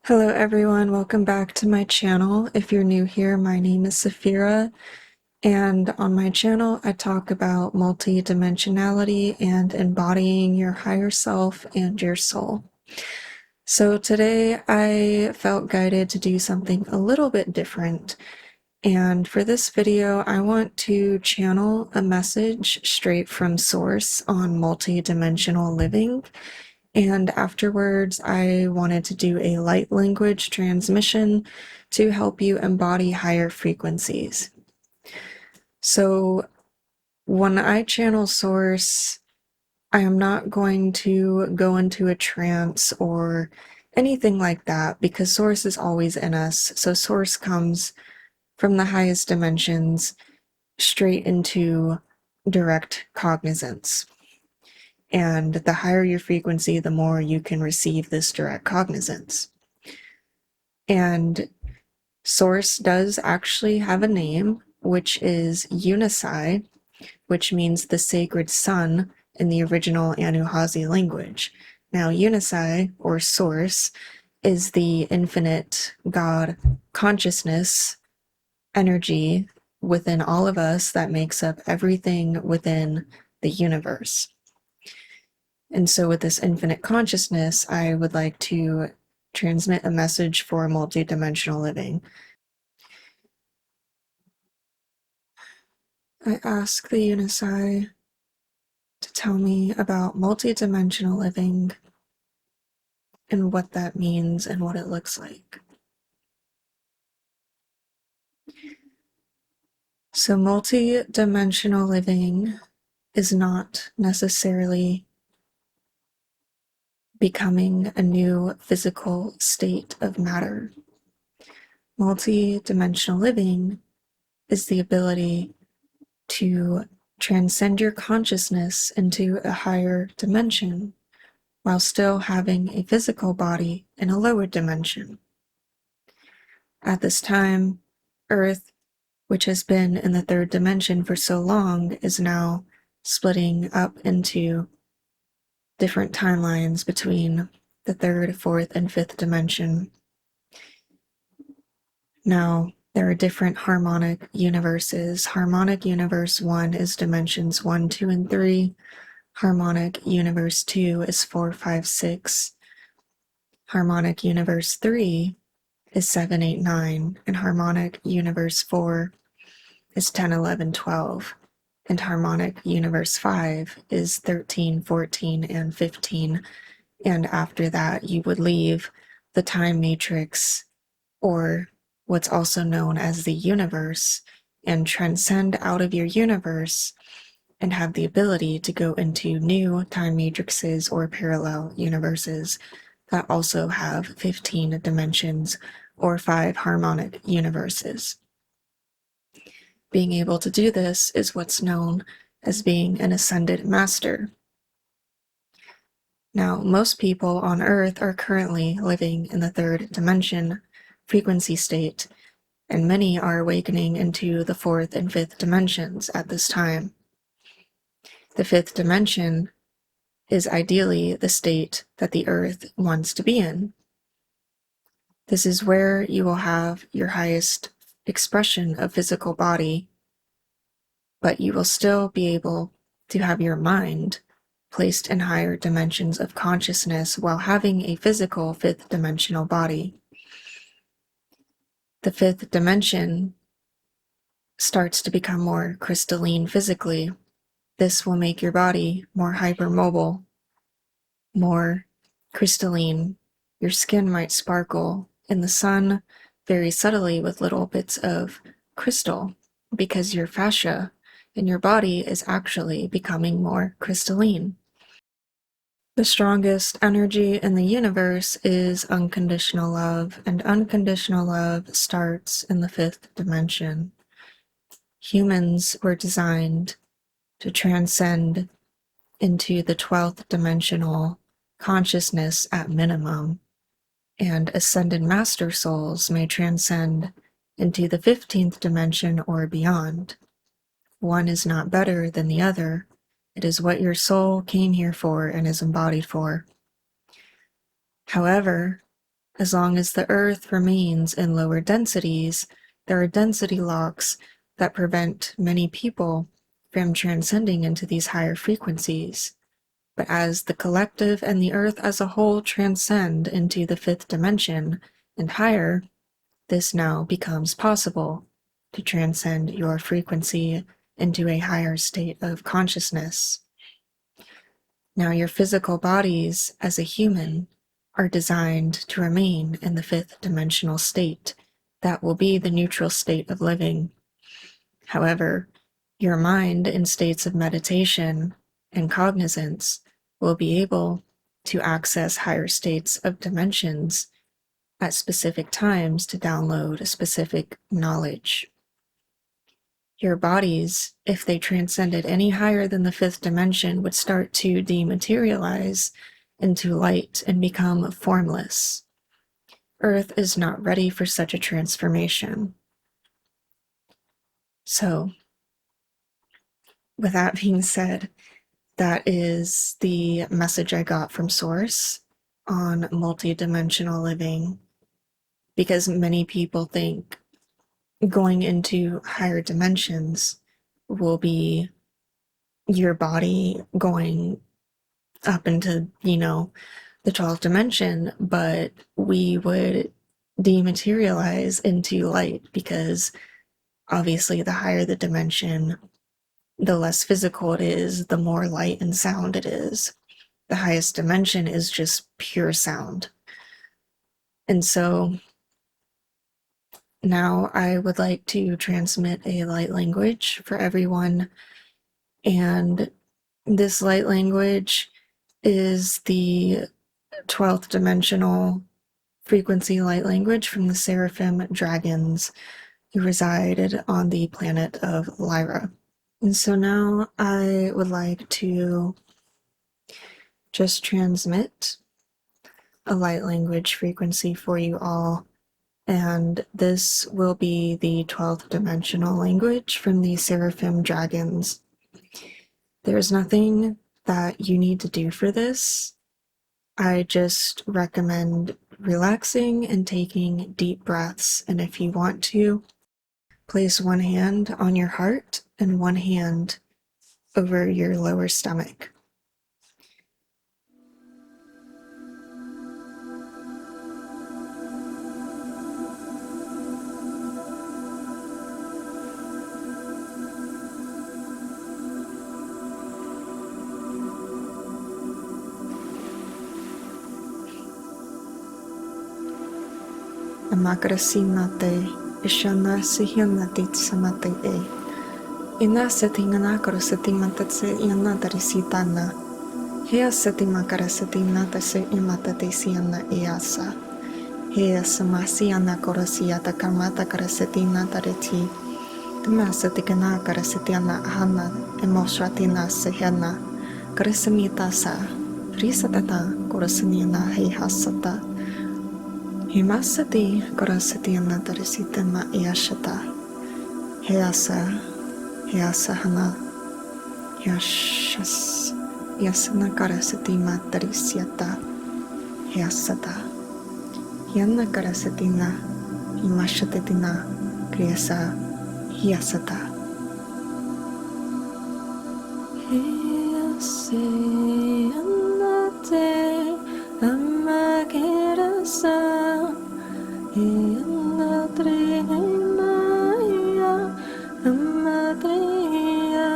Hello everyone, welcome back to my channel. If you're new here, my name is Safira, and on my channel I talk about multi-dimensionality and embodying your higher self and your soul. So today I felt guided to do something a little bit different, and for this video I want to channel a message straight from source on multi-dimensional living. And afterwards, I wanted to do a light language transmission to help you embody higher frequencies. So when I channel source, I am not going to go into a trance or anything like that because source is always in us. So source comes from the highest dimensions straight into direct cognizance. And the higher your frequency, the more you can receive this direct cognizance. And source does actually have a name, which is Yunasai, which means the sacred sun in the original Anuhazi language. Now, Yunasai, or source, is the infinite God consciousness energy within all of us that makes up everything within the universe. And so with this infinite consciousness, I would like to transmit a message for multidimensional living. I ask the Yunasai to tell me about multidimensional living and what that means and what it looks like. So multidimensional living is not necessarily becoming a new physical state of matter. Multidimensional living is the ability to transcend your consciousness into a higher dimension while still having a physical body in a lower dimension. At this time, Earth, which has been in the third dimension for so long, is now splitting up into different timelines between the third, fourth, and fifth dimension. Now, there are different harmonic universes. Harmonic universe 1 is dimensions 1, 2, and 3. Harmonic universe 2 is 4, 5, 6. Harmonic universe 3 is 7, 8, 9. And harmonic universe 4 is 10, 11, 12. And harmonic universe 5 is 13, 14, and 15. And after that, you would leave the time matrix, or what's also known as the universe, and transcend out of your universe and have the ability to go into new time matrices or parallel universes that also have 15 dimensions or 5 harmonic universes. Being able to do this is what's known as being an ascended master. Now, most people on Earth are currently living in the third dimension frequency state, and many are awakening into the fourth and fifth dimensions at this time. The fifth dimension is ideally the state that the Earth wants to be in. This is where you will have your highest expression of physical body, but you will still be able to have your mind placed in higher dimensions of consciousness while having a physical fifth dimensional body. The fifth dimension starts to become more crystalline physically. This will make your body more hypermobile, more crystalline. Your skin might sparkle in the sun very subtly with little bits of crystal because your fascia in your body is actually becoming more crystalline. The strongest energy in the universe is unconditional love, and unconditional love starts in the fifth dimension. Humans were designed to transcend into the 12th dimensional consciousness at minimum, and ascended master souls may transcend into the 15th dimension or beyond. One is not better than the other. It is what your soul came here for and is embodied for. However, As long as the Earth remains in lower densities, there are density locks that prevent many people from transcending into these higher frequencies. But as the collective and the Earth as a whole transcend into the fifth dimension and higher, this now becomes possible to transcend your frequency into a higher state of consciousness. Now, your physical bodies as a human are designed to remain in the fifth dimensional state. That will be the neutral state of living. However, your mind in states of meditation and cognizance will be able to access higher states of dimensions at specific times to download a specific knowledge. Your bodies, if they transcended any higher than the fifth dimension, would start to dematerialize into light and become formless. Earth is not ready for such a transformation. So, with that being said, that is the message I got from Source on multi-dimensional living, because many people think going into higher dimensions will be your body going up into, the 12th dimension, but we would dematerialize into light because obviously the higher the dimension, the less physical it is, the more light and sound it is. The highest dimension is just pure sound. And so now I would like to transmit a light language for everyone. And this light language is the 12th dimensional frequency light language from the seraphim dragons who resided on the planet of Lyra. And so now I would like to just transmit a light language frequency for you all. And this will be the 12th dimensional language from the seraphim dragons. There's nothing that you need to do for this. I just recommend relaxing and taking deep breaths. And if you want to, place one hand on your heart and one hand over your lower stomach. Amakrasinate ishana sihianati samate e. Ina setingana koroseti matatse yanatari sitana. Hea seti makaraseti natase imatate siana easa. Hea samasiana korosiata kamata karaseti natareti. Tamaseti kana karasetiana ahana emoshatina sehena. Karasamita sa. Risatata korosaniana heihasata. Himasati korasatiana tarisitama eashata. Heasa hana. Yashas. Yasana karasati matarisiata. Heasata. Yana karasatina. Himashatatina. Kriyasa. Hiasata. Hease anate. Amagerasa. Maya, Amadreya,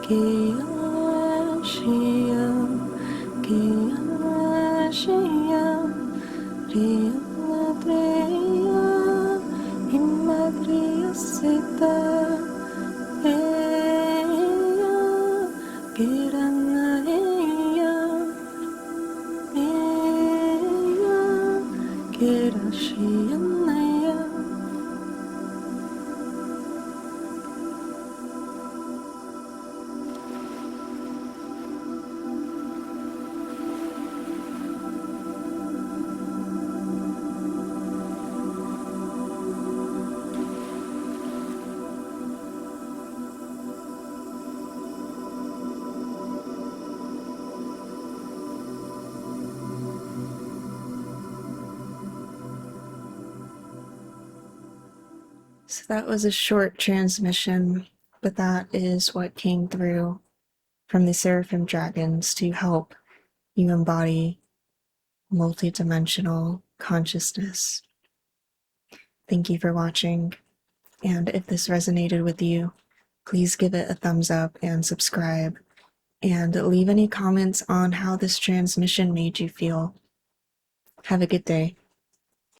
Kiashia, Riamadreya, Imadreya Sita, Eya, Kiranaeya, Eya, Kirashia. So that was a short transmission, but that is what came through from the Seraphim Dragons to help you embody multidimensional consciousness. Thank you for watching, and if this resonated with you, please give it a thumbs up and subscribe, and leave any comments on how this transmission made you feel. Have a good day.